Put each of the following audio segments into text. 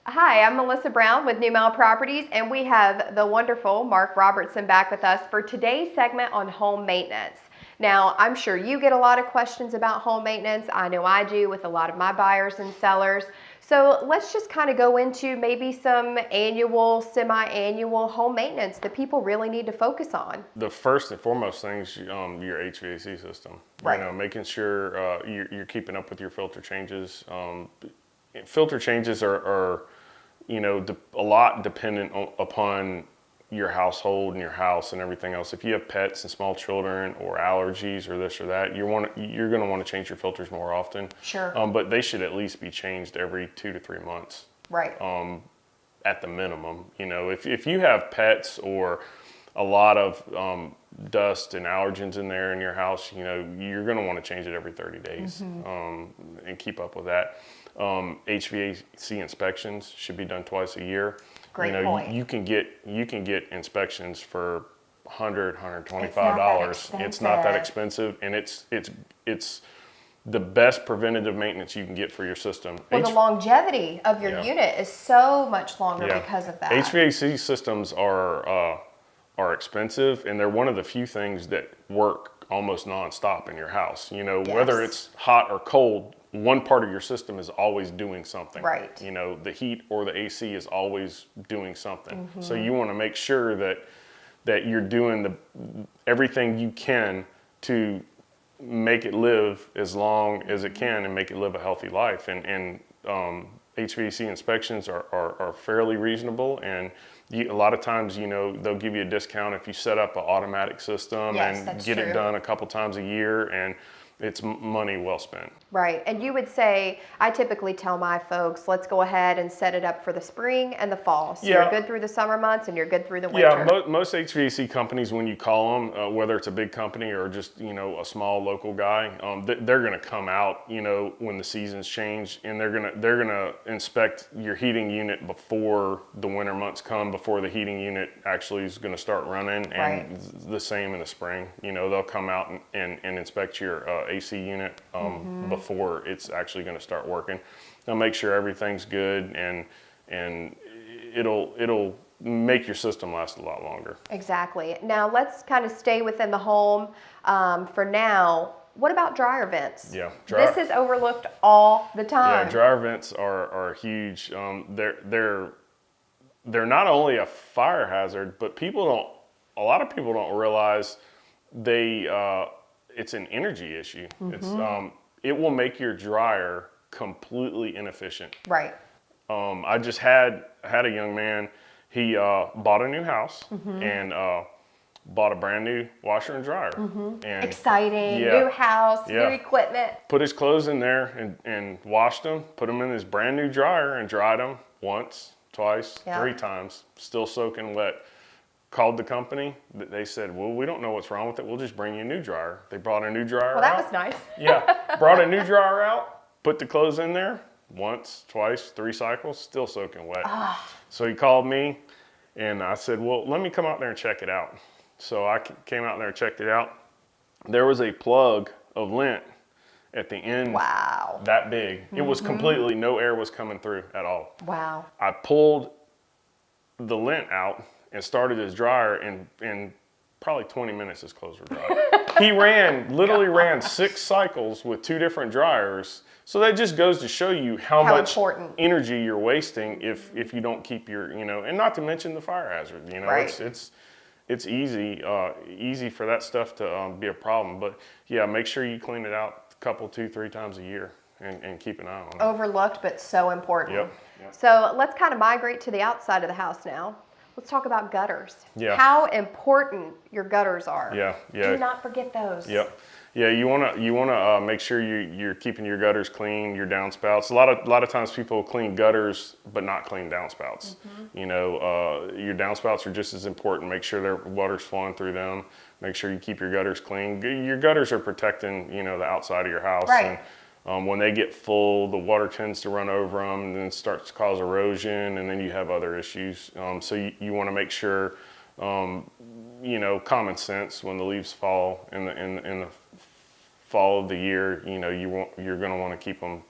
Hi, I'm Melissa Brown with Newmel Properties, and we have the wonderful Mark Robertson back with us for today's segment on home maintenance. Now, I'm sure you get a lot of questions about home maintenance. I know I do with a lot of my buyers and sellers. So let's just kind of go into maybe some annual, semi-annual home maintenance that people really need to focus on. The first and foremost things, your HVAC system. Right. Making sure you're keeping up with your filter changes. Filter changes are a lot dependent upon your household and your house and everything else. If you have pets and small children or allergies or this or that, you're going to want to change your filters more often. Sure. But they should at least be changed every 2 to 3 months. Right. At the minimum. If you have pets or a lot of dust and allergens in there in your house, you're going to want to change it every 30 days and keep up with that. HVAC inspections should be done twice a year. Great point. You can get inspections for $125. It's not that expensive, and it's the best preventative maintenance you can get for your system. Well, the longevity of your unit is so much longer because of that. HVAC systems are expensive, and they're one of the few things that work almost nonstop in your house. Whether it's hot or cold, one part of your system is always doing something. Right. The heat or the AC is always doing something. So you want to make sure that you're doing everything you can to make it live as long as it can and make it live a healthy life. And HVAC inspections are fairly reasonable, and a lot of times, they'll give you a discount if you set up an automatic system and get it done a couple times a year, and it's money well spent. Right. And you would say, I typically tell my folks, let's go ahead and set it up for the spring and the fall. So you're good through the summer months and you're good through the winter. Yeah, most HVAC companies, when you call them, whether it's a big company or just, a small local guy, they're going to come out, when the seasons change, and they're going to inspect your heating unit before the winter months come, before the heating unit actually is going to start running. And the same in the spring. They'll come out and inspect your AC unit before it's actually going to start working. They'll make sure everything's good, and it'll make your system last a lot longer. Exactly. Now let's kind of stay within the home for now. What about dryer vents? Yeah, this is overlooked all the time. Yeah, dryer vents are huge. They're not only a fire hazard, but a lot of people don't realize it's an energy issue. It will make your dryer completely inefficient. Right. I just had a young man. He bought a new house and bought a brand new washer and dryer. And exciting, new house, new equipment. Put his clothes in there and washed them. Put them in his brand new dryer and dried them once, twice, 3 times. Still soaking wet. Called the company. They said, well, we don't know what's wrong with it. We'll just bring you a new dryer. They brought a new dryer out. Well, that was nice. Yeah, brought a new dryer out, put the clothes in there once, twice, 3 cycles, still soaking wet. So he called me, and I said, well, let me come out there and check it out. So I came out there and checked it out. There was a plug of lint at the end. Wow. That big. It was completely, no air was coming through at all. Wow. I pulled the lint out and started his dryer, and in probably 20 minutes his clothes were dry. He literally ran 6 cycles with 2 different dryers. So that just goes to show you how much important energy you're wasting if you don't keep your, and not to mention the fire hazard. It's easy for that stuff to be a problem. But yeah, make sure you clean it out a couple, 2, 3 times a year and keep an eye on it. Overlooked, but so important. Yep. So let's kind of migrate to the outside of the house now. Let's talk about gutters. Yeah. How important your gutters are. Yeah. Do not forget those. Yep. Yeah, you wanna make sure you're keeping your gutters clean, your downspouts. A lot of times people clean gutters but not clean downspouts. Your downspouts are just as important. Make sure their water's flowing through them. Make sure you keep your gutters clean. Your gutters are protecting the outside of your house. Right. And when they get full, the water tends to run over them, and then it starts to cause erosion, and then you have other issues. So you want to make sure, common sense, when the leaves fall in the fall of the year, you're going to want to keep them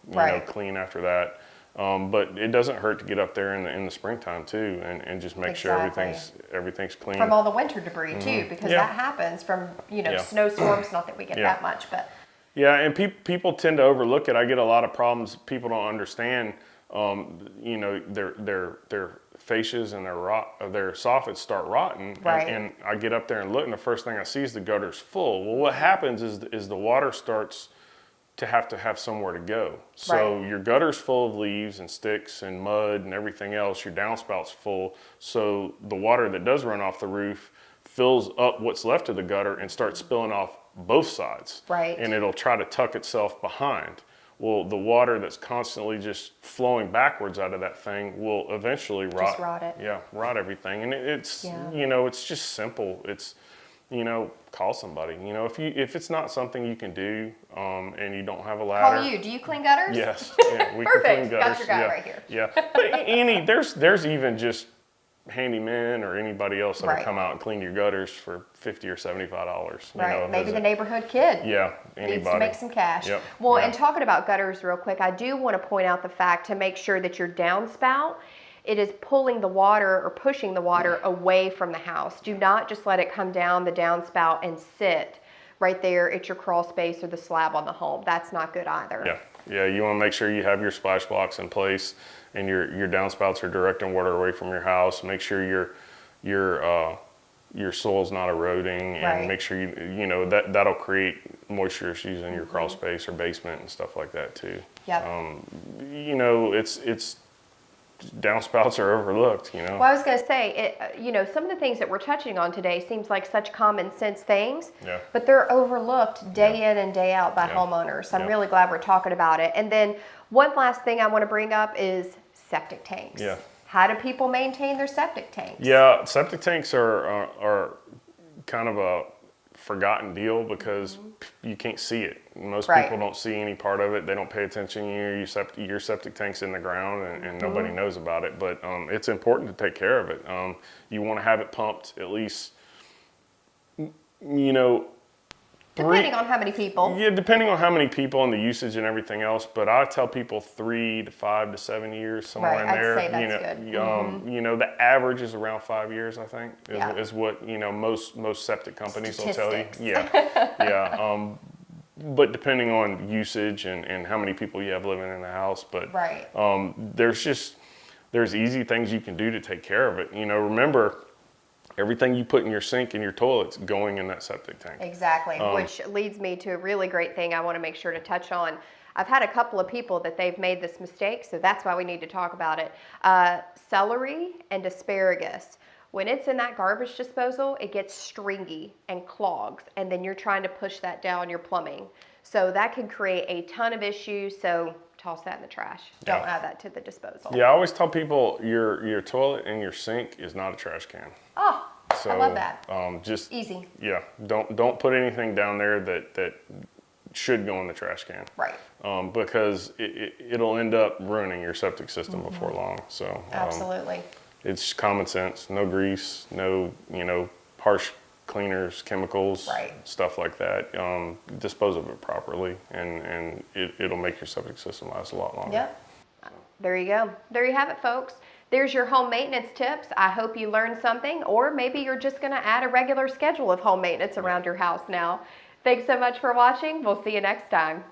clean after that. But it doesn't hurt to get up there in the springtime too, and just make sure everything's clean. From all the winter debris too, because that happens from snowstorms. Not that we get that much, but yeah, and people tend to overlook it. I get a lot of problems. People don't understand. Their fascias and their soffits start rotting, and I get up there and look, and the first thing I see is the gutter's full. Well, what happens is the water starts to have somewhere to go. So your gutter's full of leaves and sticks and mud and everything else. Your downspout's full. So the water that does run off the roof fills up what's left of the gutter and starts spilling off both sides. Right. And it'll try to tuck itself behind. Well, the water that's constantly just flowing backwards out of that thing will eventually rot. Just rot it. Yeah, rot everything. And it's it's just simple. It's call somebody. If it's not something you can do, and you don't have a ladder. Call you. Do you clean gutters? Yes. Yeah, we Perfect. can clean gutters. Got your guy right here. Yeah. But there's even just handymen or anybody else that will come out and clean your gutters for $50 or $75. Maybe the neighborhood kid. Yeah. Anybody needs to make some cash. Yep. Well, and talking about gutters real quick, I do want to point out the fact to make sure that your downspout, it is pulling the water or pushing the water away from the house. Do not just let it come down the downspout and sit right there at your crawl space or the slab on the home. That's not good either. Yeah. Yeah, you want to make sure you have your splash blocks in place and your downspouts are directing water away from your house. Make sure your soil's not eroding, and make sure that'll create moisture issues in your crawl space or basement and stuff like that too. Yep. It's downspouts are overlooked. Well, I was going to say, some of the things that we're touching on today seems like such common sense things, but they're overlooked day in and day out by homeowners. So I'm really glad we're talking about it. And then one last thing I want to bring up is septic tanks. Yeah. How do people maintain their septic tanks? Yeah, septic tanks are kind of a forgotten deal because you can't see it. Most people don't see any part of it. They don't pay attention. Your septic tank's in the ground and nobody knows about it. But it's important to take care of it. You want to have it pumped at least, depending on how many people. Yeah, depending on how many people and the usage and everything else. But I tell people 3 to 5 to 7 years, somewhere in there. I'd say that's good. The average is around 5 years, I think, is what most septic companies will tell you. Yeah. But depending on usage and how many people you have living in the house, but there's easy things you can do to take care of it. Remember, everything you put in your sink and your toilet's going in that septic tank. Exactly, which leads me to a really great thing I want to make sure to touch on. I've had a couple of people that they've made this mistake, so that's why we need to talk about it. Celery and asparagus. When it's in that garbage disposal, it gets stringy and clogs, and then you're trying to push that down your plumbing. So that can create a ton of issues, so toss that in the trash. Don't add that to the disposal. Yeah, I always tell people your toilet and your sink is not a trash can. Oh, I love that. Just easy. Yeah, don't put anything down there that should go in the trash can. Right. Because it'll end up ruining your septic system before long. So absolutely. It's common sense. No grease, no harsh cleaners, chemicals, stuff like that. Dispose of it properly, and it'll make your septic system last a lot longer. Yep. There you go. There you have it, folks. There's your home maintenance tips. I hope you learned something, or maybe you're just going to add a regular schedule of home maintenance around your house now. Thanks so much for watching. We'll see you next time.